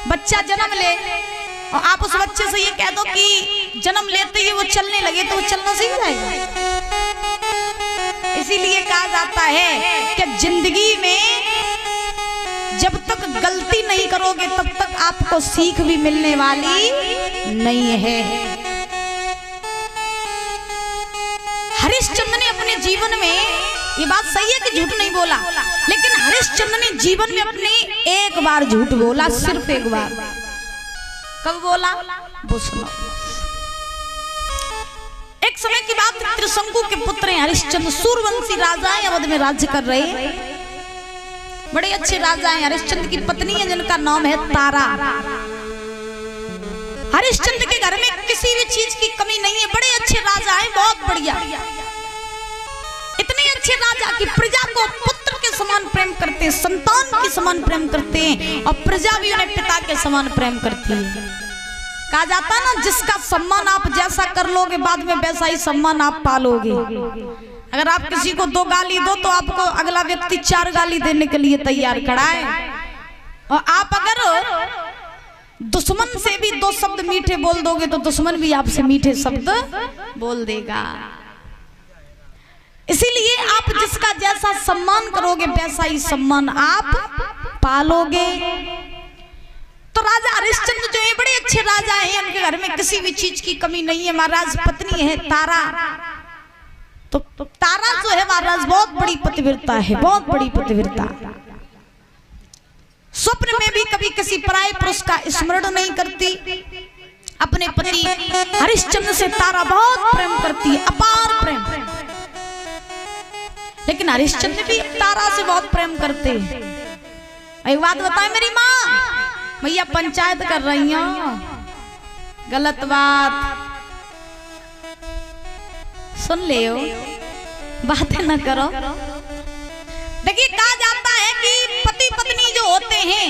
बच्चा जन्म ले और आप उस बच्चे से ये कह दो कि जन्म लेते ही वो चलने लगे तो वो चलना सीख जाएगा। इसीलिए कहा जाता है कि जिंदगी में जब तक गलती नहीं करोगे तब तक आपको सीख भी मिलने वाली नहीं है। हरिश्चंद्र ने अपने जीवन में, ये बात सही है कि झूठ नहीं बोला, लेकिन हरिश्चंद्र ने जीवन में अपने एक बार झूठ बोला, सिर्फ एक बार। कब बोला वो सुनो। एक समय की बात, त्रिशंकु के पुत्र हैं हरिश्चंद्र, सूर्यवंशी राजा हैं, अवध में राज्य कर रहे हैं। बड़े अच्छे राजा हैं। हरिश्चंद्र की पत्नी है जिनका नाम है तारा। हरिश्चंद्र के घर में किसी भी चीज की कमी नहीं है। बड़े अच्छे राजा हैं, बहुत बढ़िया। इतने अच्छे राजा कि प्रजा को पुत्र के समान प्रेम करते हैं, संतान के समान प्रेम करते हैं, और प्रजा भी उन्हें पिता के समान प्रेम करती है। कहा जाता है ना, जिसका सम्मान आप जैसा कर लोगे बाद में वैसा ही सम्मान आप पालोगे। अगर आप किसी को 2 गाली दो तो आपको अगला व्यक्ति 4 गाली देने के लिए तैयार खड़ा है। और आप अगर दुश्मन से भी 2 शब्द मीठे बोल दोगे तो दुश्मन भी आपसे मीठे शब्द बोल देगा। इसीलिए आप जिसका जैसा सम्मान करोगे वैसा ही सम्मान आप पालोगे। तो राजा हरिश्चंद्र जो है बड़े अच्छे राजा हैं, उनके घर में किसी भी चीज की कमी नहीं है। महाराज पत्नी है तारा। तो तारा जो है महाराज बहुत बड़ी पतिव्रता है, बहुत बड़ी पतिव्रता। स्वप्न में भी कभी किसी पराये पुरुष का स्मरण नहीं करती। अपने पति हरिश्चंद्र से तारा बहुत प्रेम करती है, अपार प्रेम। लेकिन हरिश्चंद्र भी तारा से बहुत प्रेम करते हैं। एक बात बताए मेरी माँ, भैया पंचायत कर रही हूं, गलत बात सुन ले, बातें न करो। देखिए कहा जाता है कि पति पत्नी जो होते हैं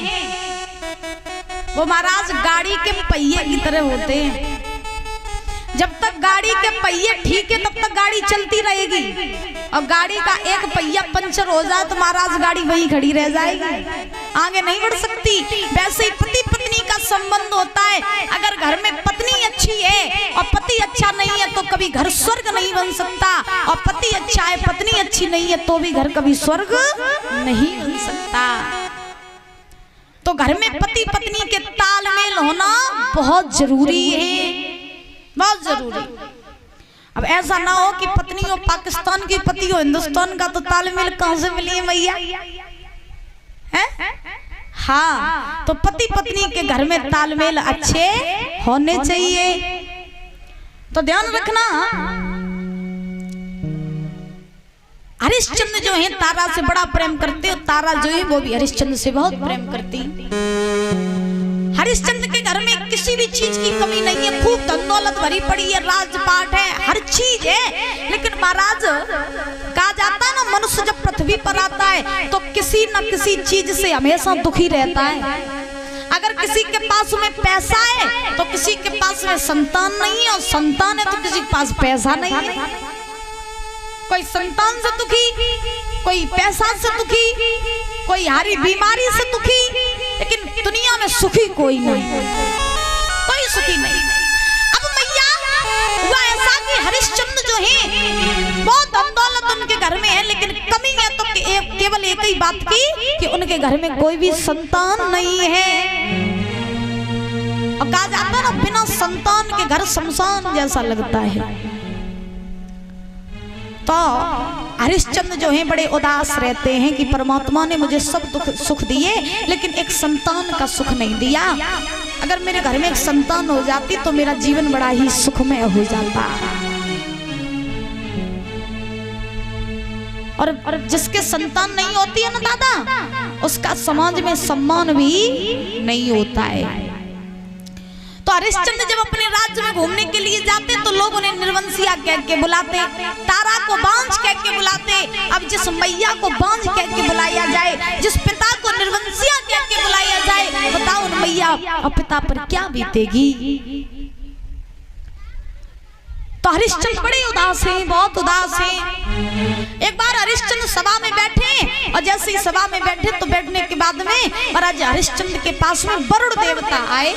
वो महाराज गाड़ी के पहिए की तरह होते हैं। जब तक गाड़ी के पहिए ठीक है तब तक गाड़ी चलती रहेगी, और गाड़ी का एक पहिया पंचर हो जाए तो महाराज गाड़ी वहीं खड़ी रह जाएगी, आगे नहीं बढ़ सकती। वैसे ही पति पत्नी का संबंध होता है। अगर घर में पत्नी अच्छी है और पति अच्छा नहीं है तो कभी घर स्वर्ग नहीं बन सकता, और पति अच्छा है पत्नी अच्छी नहीं है तो भी घर कभी स्वर्ग नहीं बन सकता। तो घर में पति पत्नी के तालमेल होना बहुत जरूरी है, बहुत जरूरी। अब ऐसा ना हो कि पत्नी हो पाकिस्तान की, पति हो हिंदुस्तान का, तो तालमेल कहां से मिली है भैया? हाँ, तो पति पत्नी के घर में तालमेल अच्छे होने चाहिए। तो ध्यान रखना, हरिश्चंद्र जो है तारा से बड़ा प्रेम करते, और तारा जो है वो भी हरिश्चंद्र से बहुत प्रेम करती। हरिश्चंद्र के घर में किसी भी चीज की कमी नहीं है, खूब धन दौलत भरी पड़ी है, राजपाट है, हर चीज है। लेकिन महाराज कहा जाता है ना, मनुष्य जब पृथ्वी पर आता है तो किसी न किसी चीज से हमेशा दुखी रहता है। अगर किसी के पास में पैसा है तो किसी के पास में संतान नहीं है, और संतान है तो किसी के पास पैसा नहीं है। कोई संतान से दुखी, कोई पैसा से दुखी, कोई हारी बीमारी से दुखी, लेकिन दुनिया में सुखी कोई नहीं, कोई सुखी नहीं। अब भैया हुआ ऐसा कि हरिश्चंद्र जो है बहुत धन दौलत उनके घर में है, लेकिन कमी है तो केवल एक ही बात की कि उनके घर में कोई भी संतान नहीं है। और कहा जाता है ना, बिना संतान के घर शमशान जैसा लगता है। तो हरिश्चंद्र जो हैं बड़े उदास रहते हैं कि परमात्मा ने मुझे सब दुख सुख दिए लेकिन एक संतान का सुख नहीं दिया। अगर मेरे घर में एक संतान हो जाती तो मेरा जीवन बड़ा ही सुखमय हो जाता। और जिसके संतान नहीं होती है ना दादा, उसका समाज में सम्मान भी नहीं होता है। तो हरिश्चंद्र जब अपने राज्य में घूमने के लिए जाते तो लोग उन्हें निर्वंशिया कह के बुलाते, तारा को बांझ कह के बुलाते। अब जिस मैया को बांझ कह के बुलाया जाए, जिस पिता को निर्वंशिया कह के बुलाया जाए, बताओ उन मैया और पिता पर क्या बीतेगी। तो हरिश्चंद्र बड़े उदास हैं, बहुत उदास हैं। एक बार हरिश्चंद्र सभा में बैठे और जैसे ही सभा में बैठे तो बैठने के बाद में महाराज हरिश्चंद्र के पास में वरुण देवता आए।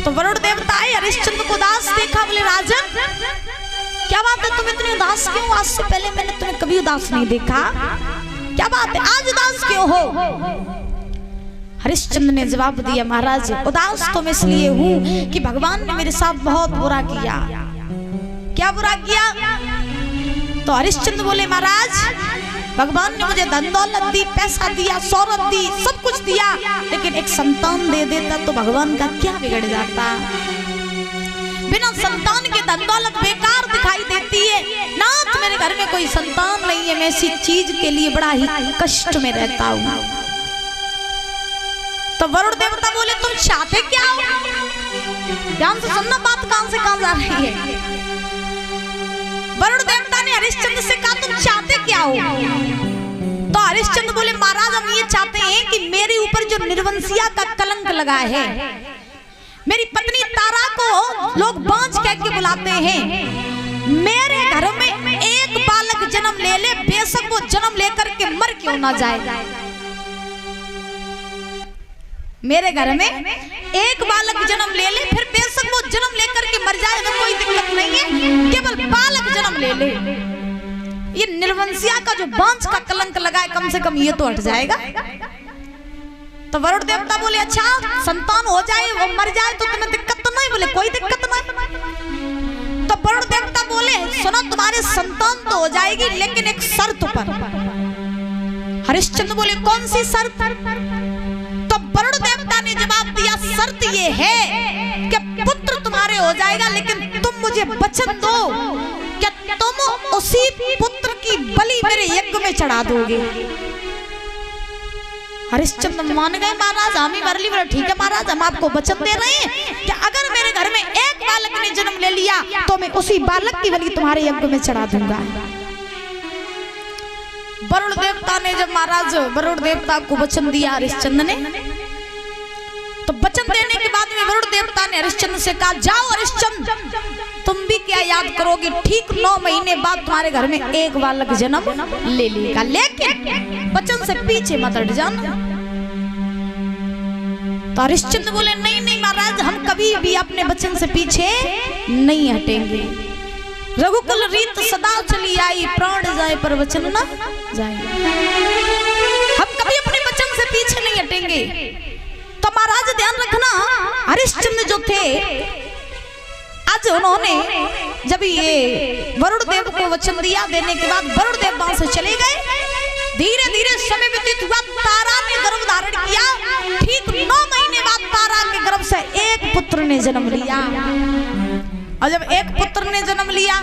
तो वरुण देवता आए, हरिश्चंद्र को उदास देखा, बोले राजन क्या बात है, तुम इतने उदास क्यों? आज से पहले मैंने तुम्हें कभी उदास नहीं देखा, क्या बात है, आज उदास क्यों हो? हरिश्चंद्र ने जवाब दिया, महाराज उदास तो मैं इसलिए हूँ कि भगवान ने मेरे साथ बहुत बुरा किया। क्या बुरा किया? तो हरिश्चंद्र बोले, महाराज भगवान ने मुझे धन दौलत दी, पैसा दिया, शौहरत दी, सब कुछ दिया, लेकिन एक संतान दे देता तो भगवान का क्या बिगड़ जाता। बिना संतान के धन दौलत बेकार दिखाई देती है। नाथ मेरे घर में कोई संतान नहीं है, मैं इसी चीज के लिए बड़ा ही कष्ट में रहता हूँ। तो वरुण देवता बोले, तुम चाहते क्या हो? ध्यान से सुनना, बात कहां से कहां जा रही है। वरुण देवता ने हरिश्चंद्र से कहा, तुम चाहते क्या हो? तो हरिश्चंद्र बोले, महाराज हम ये चाहते हैं कि मेरे ऊपर जो निर्वंशिया का कलंक लगा है, मेरी पत्नी तारा को लोग बांझ कह के बुलाते हैं, मेरे घर में एक बालक जन्म ले ले, बेशक वो जन्म लेकर के मर क्यों ना जाए। मेरे घर में एक बालक जन्म ले ले, फिर बेशक वो जन्म लेकर के मर जाए, हमें कोई दिक्कत नहीं है, केवल बालक जन्म ले ले। ये निर्वंशिया का जो बांझ का कलंक लगा है, कम से कम ये तो हट जाएगा। तो वरुण देवता बोले, अच्छा संतान हो जाए, वो मर जाए तो तुम्हें दिक्कत तो नहीं? बोले, कोई दिक्कत नहीं। तो वरुण देवता बोले, सुनो तुम्हारे संतान तो हो जाएगी, लेकिन एक शर्त पर। हरिश्चंद्र बोले, कौन सी शर्त? तो वरुण देवता ने जवाब दिया, शर्त ये है कि पुत्र तुम्हारे हो जाएगा, लेकिन तुम मुझे वचन दो कि तुम उसी पुत्र की बलि मेरे यज्ञ में चढ़ा दोगे। हरिश्चंद्र मान गए, महाराज हामी वरली बोला, ठीक है महाराज हम आपको वचन दे रहे हैं कि अगर मेरे घर में एक बालक ने जन्म ले लिया तो मैं उसी बालक की बलि तुम्हारे यज्ञ में चढ़ा दूंगा। वरुण देवता ने जब महाराज वरुण देवता को वचन दिया हरिश्चंद्र ने, तो वचन देने के बाद में वरुण देवता ने हरिश्चंद्र से कहा, जाओ हरिश्चंद्र तुम भी क्या याद करोगे, ठीक 9 महीने बाद तुम्हारे घर में एक बालक जन्म ले लेगा, लेकिन वचन से पीछे मत हट जाना। तो हरिश्चंद्र बोले, नहीं नहीं महाराज हम कभी भी अपने वचन से पीछे नहीं हटेंगे। रघुकुल रीत सदा चली आई, प्राण जाए पर वचन न जाए। हम कभी अपने वचन से पीछे नहीं हटेंगे। तो महाराज ध्यान रखना, हरिश्चंद्र जो थे, आज उन्होंने जब ये वरुण देव को वचन दिया, देने के बाद वरुण देव वहां से चले गए। धीरे धीरे समय व्यतीत हुआ, तारा ने गर्भ धारण किया। ठीक 9 महीने बाद तारा के गर्भ से एक पुत्र ने जन्म लिया। और जब एक पुत्र ने जन्म लिया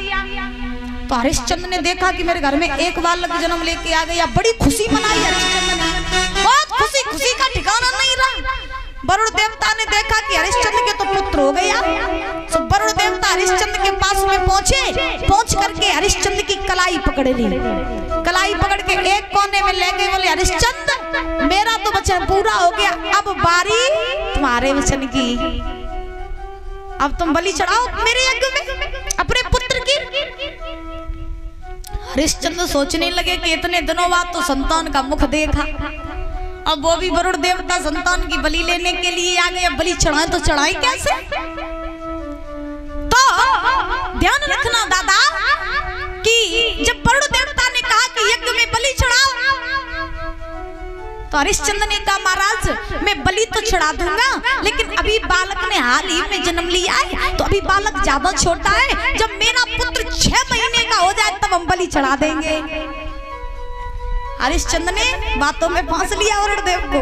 तो हरिश्चंद्र ने देखा कि मेरे घर में एक बालक जन्म लेके आ गया। बड़ी खुशी मनाई हरिश्चंद्र ने, बहुत खुशी, खुशी का ठिकाना नहीं रहा। वरुण देवता ने देखा कि हरिश्चंद्र के तो पुत्र हो गया, तो वरुण देवता हरिश्चंद्र के पास में पहुंचे। पहुंच करके हरिश्चंद्र की कलाई पकड़ ली, कलाई पकड़ के एक कोने में ले गए। बोले, हरिश्चंद्र मेरा तो वचन पूरा हो गया, अब बारी तुम्हारे वचन की। अब तुम बलि चढ़ाओ मेरे यज्ञ में अपने पुत्र की। हरिश्चंद्र सोचने लगे कि इतने दिनों बाद तो संतान का मुख देखा, अब वो भी वरुण देवता संतान की बलि लेने के लिए आ गए। बलि चढ़ाए तो चढ़ाए कैसे? तो ध्यान रखना दादा कि जब वरुण देवता ने कहा कि यज्ञ में बलि चढ़ाओ, तो हरिश्चंद्र ने कहा, महाराज मैं बलि तो चढ़ा दूंगा, लेकिन अभी बालक ने हाल ही में जन्म लिया है, तो अभी बालक ज्यादा छोटा है। जब मेरा पुत्र 6 महीने का हो जाए तब हम बलि चढ़ा देंगे। हरिश्चंद्र ने बातों में फांस लिया वरुण देव को।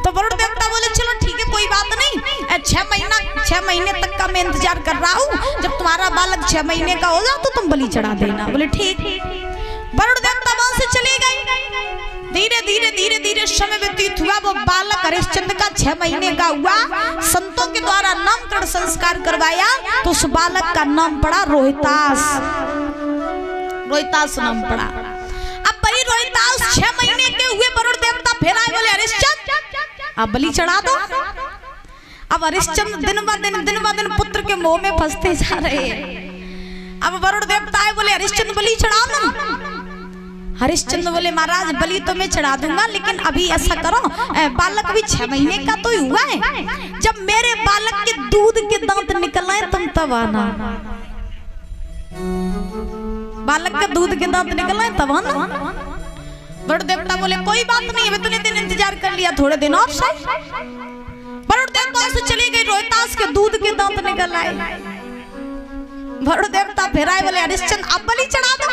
तो वरुण देवता बोले, चलो ठीक है कोई बात नहीं, 6 महीने तक का मैं इंतजार कर रहा हूँ, जब तुम्हारा बालक 6 महीने का हो जाए तो तुम बलि चढ़ा देना। बोले ठीक। वरुण देवता वहां से चले गए। धीरे धीरे धीरे धीरे समय व्यतीत हुआ। वो बालक हरिश्चंद्र का 6 महीने का हुआ। संतों के द्वारा नामकरण संस्कार करवाया तो उस बालक का नाम पड़ा रोहितास। रोहितास नाम पड़ा। अब वही रोहितास 6 महीने के हुए। वरुण देवता फिर आए, बोले हरिश्चंद्र आप बलि चढ़ा दो। अब हरिश्चंद्र दिन ब दिन पुत्र पुत्र के मोह में फंसते जा रहे हैं। अब वरुण देवता है बोले हरिश्चंद्र बलि चढ़ा दो। हरिश्चंद्र बोले महाराज बलि तो मैं चढ़ा दूंगा, लेकिन अभी ऐसा करो बालक भी 6 महीने का तो हुआ है, जब मेरे बालक के दूध के दांत निकल आए तुम तब आना। बालक के दूध के दांत निकल आए तब आना। वरुण देवता बोले कोई बात नहीं, इतने दिन इंतजार कर लिया, थोड़े दिन और सही। वरुण देवता से चली गई, रोहितास के दूध के दांत निकल आए। वरुण देवता फिर आए बोले हरिश्चंद्र अब बलि चढ़ा दो।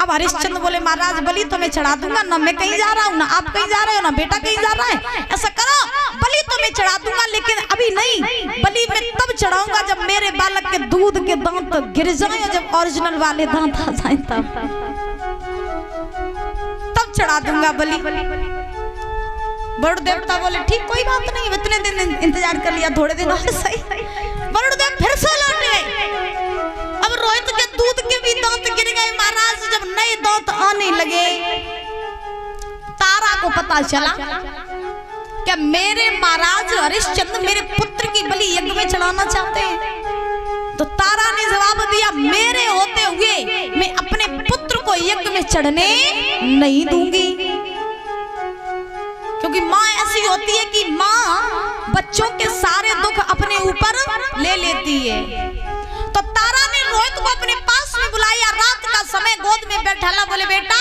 अब हरिश्चंद्र बोले महाराज बलि तो मैं चढ़ा दूंगा, ना मैं कहीं जा रहा हूँ, ना आप कहीं जा रहे हो, ना बेटा कहीं जा रहा है। ऐसा करो बलि तो मैं चढ़ा दूंगा, लेकिन अभी नहीं, बलि मैं तब चढ़ाऊंगा जब मेरे बालक के दूध के दांत गिर जाए, जब ओरिजिनल वाले दांत आ जाए तब चढ़ा दूंगा बलि। वरुण देवता बोले ठीक कोई बात नहीं, इतने दिन इंतजार कर लिया, थोड़े दिन और सही। वरुण देव फिर से लौट गए। अब रोहित के दूध के भी दांत गिर गए महाराज। जब नए दांत आने लगे, तारा को पता चला कि मेरे महाराज हरिश्चंद्र मेरे पुत्र की बलि यज्ञ में चढ़ाना चाहते हैं। तो तारा ने जवाब दिया मेरे होते हुए मैं अपने पुत्र को यज्ञ में चढ़ने नहीं दूंगी, क्योंकि माँ ऐसी होती है कि माँ बच्चों के सारे दुख अपने ऊपर ले लेती है। तो तारा ने रोहित को अपने पास में बुलाया, रात का समय गोद में बैठाला, बोले बेटा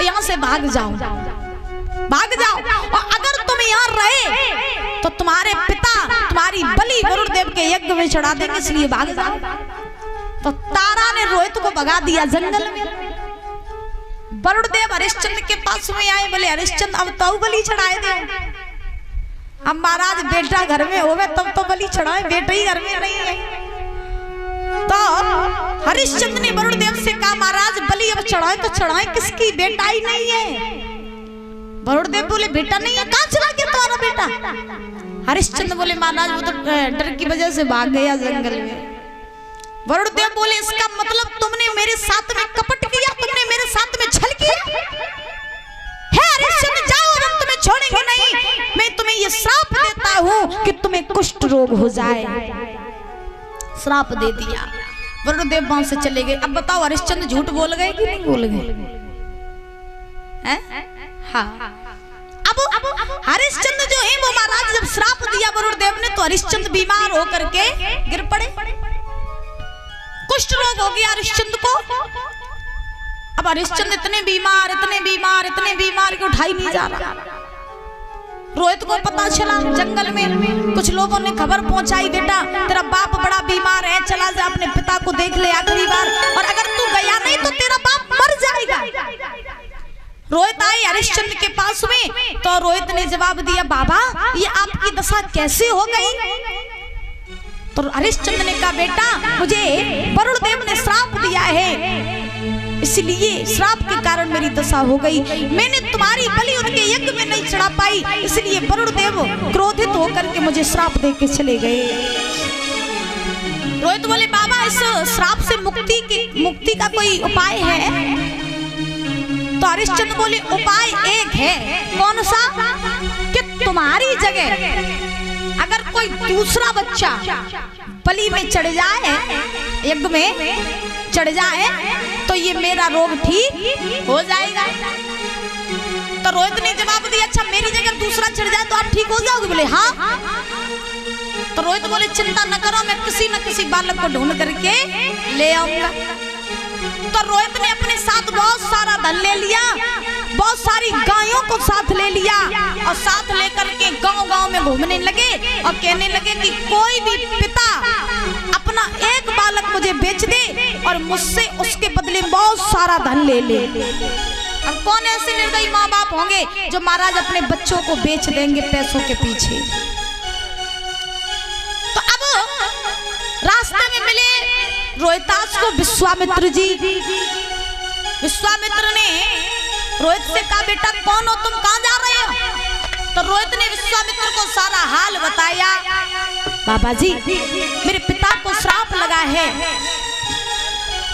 यहाँ से भाग जाओ, भाग जाओ, और अगर तुम यहाँ रहे तो तुम्हारे पिता तुम्हारी बलि वरुण देव के यज्ञ में चढ़ा देंगे, इसलिए भाग जाओ। तो तारा ने रोहित को भगा दिया जंगल में। वरुण देव हरिश्चंद्र के पास में आए, बोले हरिश्चंद्र अब तो बलि चढ़ाए दे। अब महाराज बेटा घर में होवे तब तो बलि चढ़ाए, बेटा ही घर में नहीं है। तो हरिश्चंद्र ने वरुण देव से कहा महाराज बलि अब चढ़ाए तो चढ़ाए किसकी, बेटा ही नहीं है। वरुण देव बोले बेटा नहीं है, कहाँ चला गया तुम्हारा बेटा? हरिश्चंद्र बोले महाराज वो तो डर की वजह से भाग गया जंगल में। वरुण देव बोले इसका मतलब तुमने मेरे साथ में कपट किया, तुमने मेरे साथ में छल किया है। हरिश्चंद्र जाओ, हम तुम्हें छोड़ेंगे नहीं। मैं तुम्हें ये श्राप देता हूँ कि तुम्हें कुष्ठ रोग हो जाए। श्राप दे दिया। वरुण देव वहां से चले गए। अब बताओ हरिश्चंद्र झूठ बोल गए कि नहीं बोल गए? हाँ। अब हरिश्चंद्र जो है वो महाराज जब श्राप दिया वरुण देव ने, तो हरिश्चंद्र बीमार होकर के गिर पड़े, कुष्ठ रोग हो गया हरिश्चंद्र को। अब हरिश्चंद्र इतने बीमार कि उठाई नहीं जा रहा। रोहित को पता चला, जंगल में कुछ लोगों ने खबर पहुंचाई, बेटा तेरा बाप बड़ा बीमार है, चला जा अपने पिता को देख ले आखिरी बार, और अगर तू गया नहीं तो तेरा बाप मर जाएगा। रोहित आए हरिश्चंद्र के पास में, तो रोहित ने जवाब दिया बाबा ये आपकी दशा कैसे हो गई? तो हरिश्चंद्र ने कहा बेटा मुझे वरुण देव ने श्राप दिया है, इसलिए श्राप के कारण मेरी दशा हो गई। मैंने तुम्हारी बलि उनके यज्ञ में नहीं चढ़ा पाई, इसलिए वरुण देव क्रोधित होकर के मुझे श्राप दे के चले गए। रोहित बोले बाबा इस श्राप से मुक्ति का कोई उपाय है? तो हरिश्चंद्र बोले उपाय एक है। कौन सा? कि तुम्हारी जगह अगर कोई दूसरा बच्चा बलि में चढ़ जाए, यज्ञ में चढ़ जाए, तो ये मेरा रोग ठीक हो जाएगा। तो रोहित ने जवाब दिया अच्छा मेरी जगह दूसरा चढ़ जाए तो आप ठीक हो जाओगे? बोले हाँ। तो रोहित बोले चिंता न करो, मैं किसी न किसी बालक को ढूंढ करके ले आऊंगा। तो रोहित ने अपने साथ बहुत सारा धन ले लिया, बहुत सारी गायों को साथ ले लिया, और साथ लेकर के गांव-गांव में घूमने लगे और कहने लगे कि कोई भी पिता अपना एक बालक मुझे बेच दे और मुझसे उसके बदले बहुत सारा धन ले ले। अब कौन ऐसे निर्दयी माँ बाप होंगे जो महाराज अपने बच्चों को बेच देंगे पैसों के पीछे? तो अब रास्ते में मिले रोहितास को विश्वामित्र जी। विश्वामित्र ने रोहित से कहा बेटा कौन हो तुम, कहाँ जा रहे हो? तो रोहित ने विश्वामित्र को सारा हाल बताया। बाबा जी मेरे पिता को श्राप लगा है,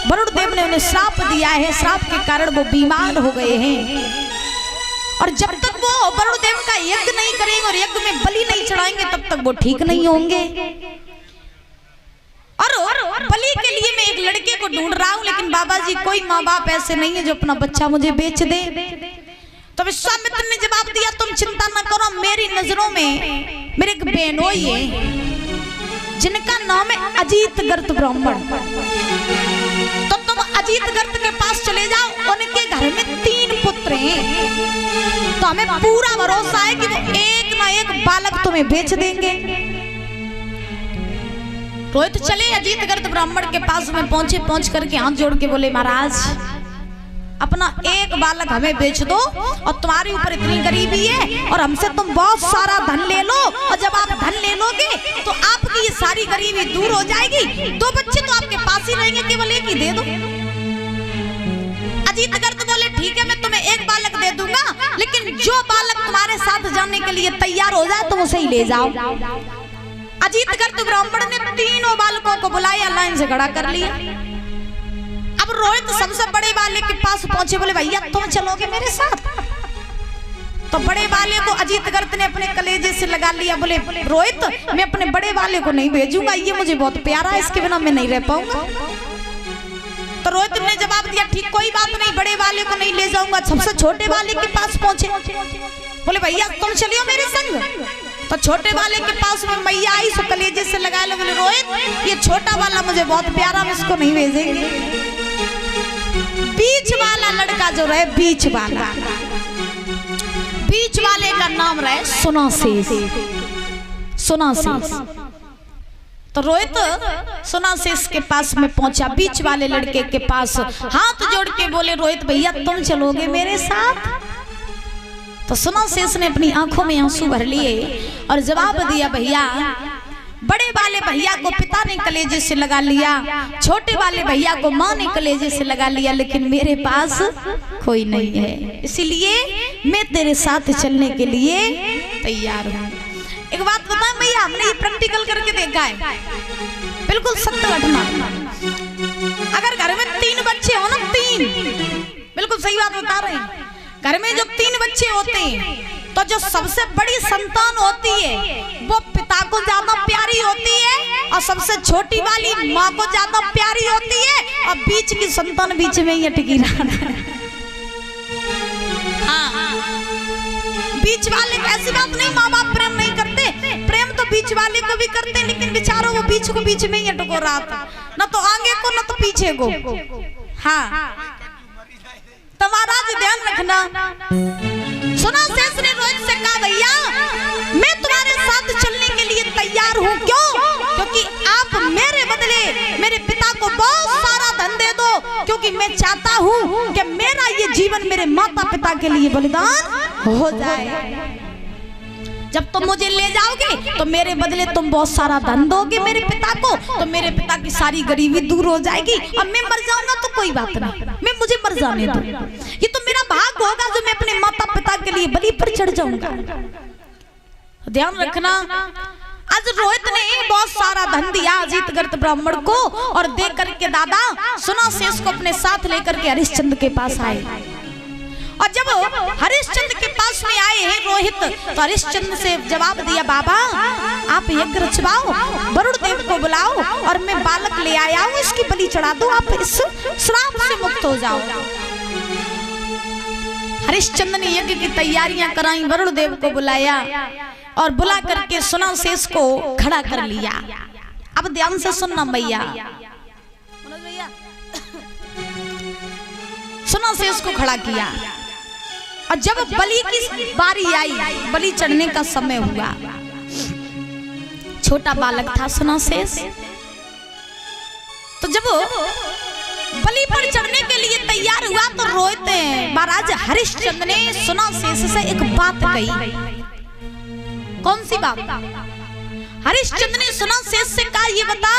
वरुण देव ने उन्हें श्राप दिया है, श्राप के कारण वो बीमार हो गए हैं, और जब तक वो वरुण देव का यज्ञ नहीं करेंगे और यज्ञ में बलि नहीं चढ़ाएंगे तब तक वो ठीक नहीं होंगे। बलि के लिए मैं एक लड़के को ढूंढ रहा हूँ, लेकिन बाबा जी कोई माँ बाप ऐसे नहीं है जो अपना बच्चा मुझे बेच दे। तो विश्वामित्र ने जवाब दिया, तुम चिंता न करो, मेरी नजरों में मेरे एक बेनोई है जिनका नाम है अजीत गर्त ब्राह्मण। तो तुम अजीत गर्त के पास चले जाओ, उनके घर में 3 पुत्र हैं, तो हमें पूरा भरोसा है कि वो एक ना एक बालक तुम्हें बेच देंगे। रोहित चले अजीत गर्त ब्राह्मण के पास में पहुंचे, पहुंच करके हाथ जोड़ के बोले, महाराज अपना एक बालक हमें बेच दो, और तुम्हारे ऊपर इतनी गरीबी है और हमसे तुम बहुत सारा धन ले लो, और जब आप धन ले लोगे तो आपकी ये सारी गरीबी दूर हो जाएगी। 2 बच्चे तो आपके पास ही रहेंगे, केवल एक ही दे दो। अजीत गर्त बोले, ठीक है मैं तुम्हें एक बालक दे दूंगा, लेकिन जो बालक तुम्हारे साथ जाने के लिए तैयार हो जाए तुम उसे ही ले जाओ। अजीत गर्त ब्राह्मण ने 3 बालकों को बुलाया, लाइन से खड़ा कर लिया। अब रोहित सबसे बड़े वाले के पास पहुंचे, बोले भैया तुम चलोगे मेरे साथ? तो बड़े वाले को अजीत गर्त ने अपने कलेजे से लगा लिया, बोले रोहित मैं अपने बड़े वाले को नहीं भेजूंगा, ये मुझे बहुत प्यारा है, इसके बिना मैं नहीं रह पाऊंगा। तो रोहित ने जवाब दिया, ठीक कोई बात नहीं, बड़े वाले को नहीं ले जाऊंगा। सबसे छोटे वाले के पास पहुंचे, बोले भैया तुम चलियो मेरे संग। तो छोटे वाले के पास में मैया आई, सो कलेजे से लगा लो, बोले रोहित ये छोटा वाला मुझे बहुत प्यारा, हम इसको नहीं भेजेंगे। बीच वाला लड़का जो रहे, बीच वाले का नाम रहे सुनासेस। तो रोहित सुनासेस के पास में पहुंचा, बीच वाले लड़के के पास हाथ जोड़ के बोले, रोहित भैया तुम चलोगे मेरे साथ? तो सुनासेस ने अपनी आंखों में आंसू भर लिए और जवाब दिया, भैया बड़े वाले भैया को पिता ने कलेजे से लगा लिया, छोटे वाले भैया को माँ ने कलेजे से लगा लिया, लेकिन मेरे पास कोई नहीं है, इसीलिए मैं तेरे साथ चलने के लिए तैयार हूँ। एक बात बताएं भैया, हमने ये प्रैक्टिकल करके देखा है, बिल्कुल सत्य घटना। अगर घर में 3 बच्चे हो ना, 3, बिल्कुल सही बात बता रहे हैं, घर में जो 3 बच्चे होते हैं तो जो सबसे बड़ी संतान होती है वो पिता को ज्यादा प्यारी होती है, और सबसे छोटी वाली माँ को ज्यादा प्यारी होती है, और बीच की संतान बीच में ही अटकी रहती है। हाँ, बीच वाले ऐसी बात नहीं माँ बाप प्रेम नहीं करते, प्रेम तो बीच वाले को भी करते, लेकिन बेचारों वो बीच को बीच में ही अटको रहा था, न तो आगे को न तो पीछे को। हाँ तो महाराज ध्यान रखना। सुनासेस ने रोहित से कहा, भैया मैं तुम्हारे साथ चलने के लिए तैयार हूँ, क्यों? क्योंकि आप मेरे बदले मेरे पिता को बहुत सारा धन दे दो, क्योंकि मैं चाहता हूँ कि मेरा ये जीवन मेरे माता पिता के लिए बलिदान हो जाए। जब तुम मुझे ले जाओगे तो मेरे बदले तुम बहुत सारा धन दोगे मेरे पिता को, तो मेरे पिता की सारी गरीबी दूर हो जाएगी, और मैं मर जाऊंगा तो कोई बात नहीं, मैं मुझे मर जाने दो, ये तो मेरा भाग होगा जो मैं अपने माता पिता के लिए बलि पर चढ़ जाऊंगा। ध्यान रखना, आज रोहित ने बहुत सारा धन दिया अजीत गर्त ब्राह्मण को, और दे करके दादा सुनासेस को अपने साथ लेकर के हरिश्चंद्र के पास आए। और जब हरिश्चंद्र के पास में आए हैं रोहित, तो हरिश्चंद्र से जवाब दिया, बाबा आप यज्ञ रचवाओ, वरुण देव को बुलाओ, और मैं बालक ले आया हूँ, इसकी बलि चढ़ा दो, आप इस श्राप से मुक्त हो जाओ। हरिश्चंद्र ने यज्ञ की तैयारियां कराई, वरुण देव को बुलाया, और बुला करके सुनासेस को खड़ा कर लिया। अब ध्यान से सुनना भैया, सुनासेस को खड़ा किया, और जब बलि की बारी आई, बलि चढ़ने का समय हुआ, छोटा बालक था सुनासेस, तो जब बलि पर चढ़ने के लिए तैयार हुआ तो रोहित महाराज हरिश्चंद्र ने सुनासेस से एक बात कही। कौन सी बात? हरिश्चंद्र ने सुनासेस से कहा, ये बता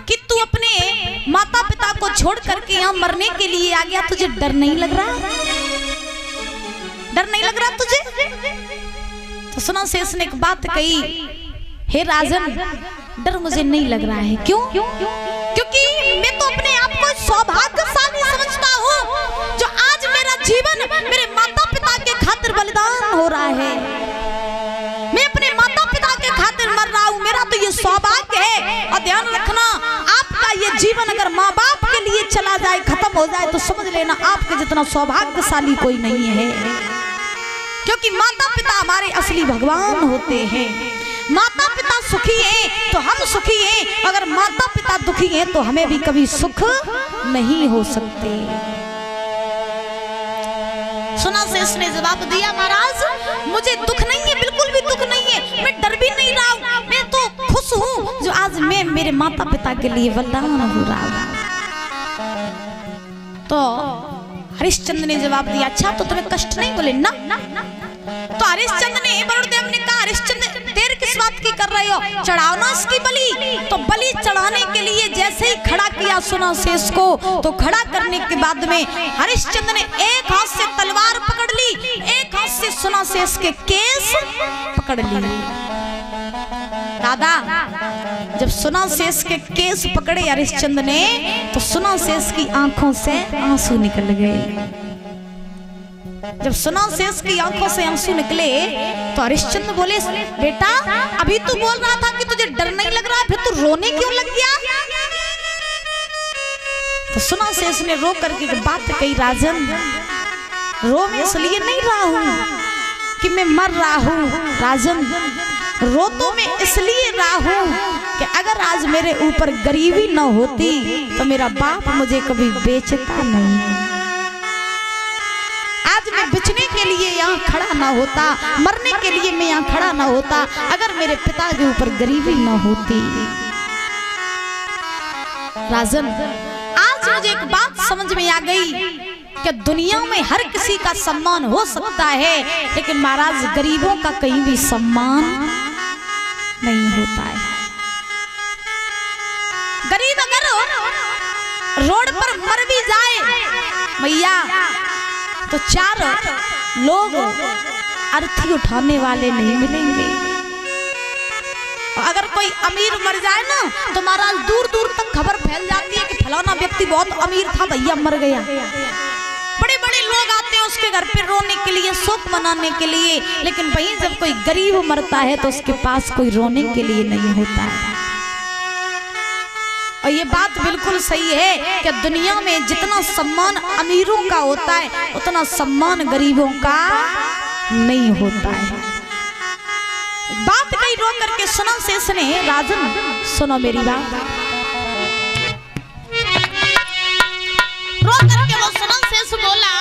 कि तू अपने माता पिता को छोड़ करके यहाँ मरने के लिए आ गया, तुझे डर नहीं लग रहा? डर नहीं लग रहा तुझे? तो सुनासेस ने एक बात कही, हे राजन डर मुझे नहीं लग रहा है। क्यों? क्योंकि मैं तो अपने आप को सौभाग्यशाली समझता हूँ जो आज मेरा जीवन मेरे माता पिता के खातिर बलिदान हो रहा है। मैं अपने माता पिता के खातिर मर रहा हूँ, मेरा तो ये सौभाग्य है। और ध्यान रखना, आपका जीवन अगर माँ बाप के लिए चला जाए, खत्म हो जाए, तो समझ लेना आपके जितना सौभाग्यशाली कोई नहीं है। क्योंकि माता पिता हमारे असली भगवान होते हैं। माता पिता सुखी हैं तो हम सुखी हैं, अगर माता पिता दुखी हैं तो हमें भी कभी सुख नहीं हो सकते। सुना से इसने जवाब दिया, महाराज मुझे दुख नहीं है, बिल्कुल भी दुख नहीं है, मैं डर भी नहीं रहा हूँ, मैं तो खुश हूँ जो आज मैं मेरे माता पिता के लिए वरदान हो रहा हूँ। तो हरिश्चंद्र ने जवाब दिया, अच्छा तो तुम्हें कष्ट नहीं? बोले ना। तो हरिश्चंद्र ने वरुणदेव ने कहा, हरिश्चंद्र देर किस बात की कर रहे हो, चढ़ाओ ना इसकी बलि। तो बलि चढ़ाने के लिए जैसे ही खड़ा किया सुना शेष को, तो खड़ा करने के बाद में हरिश्चंद्र ने एक हाथ से तलवार पकड़ ली, एक हाथ से सुना शेष के केस पकड़ ली। दादा जब सुना शेष के केस पकड़े हरिश्चंद्र ने, तो सुना शेष की आंखों से आंसू निकल गए। जब सुना शेष की आंखों से आंसू निकले तो हरिश्चंद्र बोले, बेटा अभी तू बोल रहा था कि तुझे डर नहीं लग रहा, फिर तू रोने क्यों लग गया? तो सुना शेष ने रो करके बात कही, राजन रो मैं इसलिए नहीं रहा हूं कि मैं मर रहा हूं, राजन रो तो मैं इसलिए रहा हूं कि अगर आज मेरे ऊपर गरीबी न होती तो मेरा बाप मुझे कभी बेचता नहीं। आज मैं बचने के लिए यहाँ खड़ा ना होता, मरने के लिए मैं यहाँ खड़ा ना होता, अगर मेरे पिता के ऊपर गरीबी ना होती। राजन आज मुझे एक बात समझ में आ गई कि दुनिया में हर किसी का सम्मान हो सकता है, लेकिन महाराज गरीबों का कहीं भी सम्मान नहीं होता है। गरीब अगर रोड पर मर भी जाए भैया, तो चार लोग अर्थी उठाने वाले नहीं मिलेंगे। अगर कोई अमीर मर जाए ना, तो महाराज दूर दूर तक खबर फैल जाती है कि फलाना व्यक्ति बहुत अमीर था, भैया मर गया। बड़े बड़े लोग आते हैं उसके घर पे रोने के लिए, शोक मनाने के लिए, लेकिन वहीं जब कोई गरीब मरता है तो उसके पास कोई रोने के लिए नहीं होता है। और ये बात बिल्कुल सही है कि दुनिया में जितना सम्मान अमीरों का होता है, उतना सम्मान गरीबों का नहीं होता है। बात कही रो करके सुना शेष ने, राजन सुनो मेरी बात। रो करके वो सुना शेष बोला,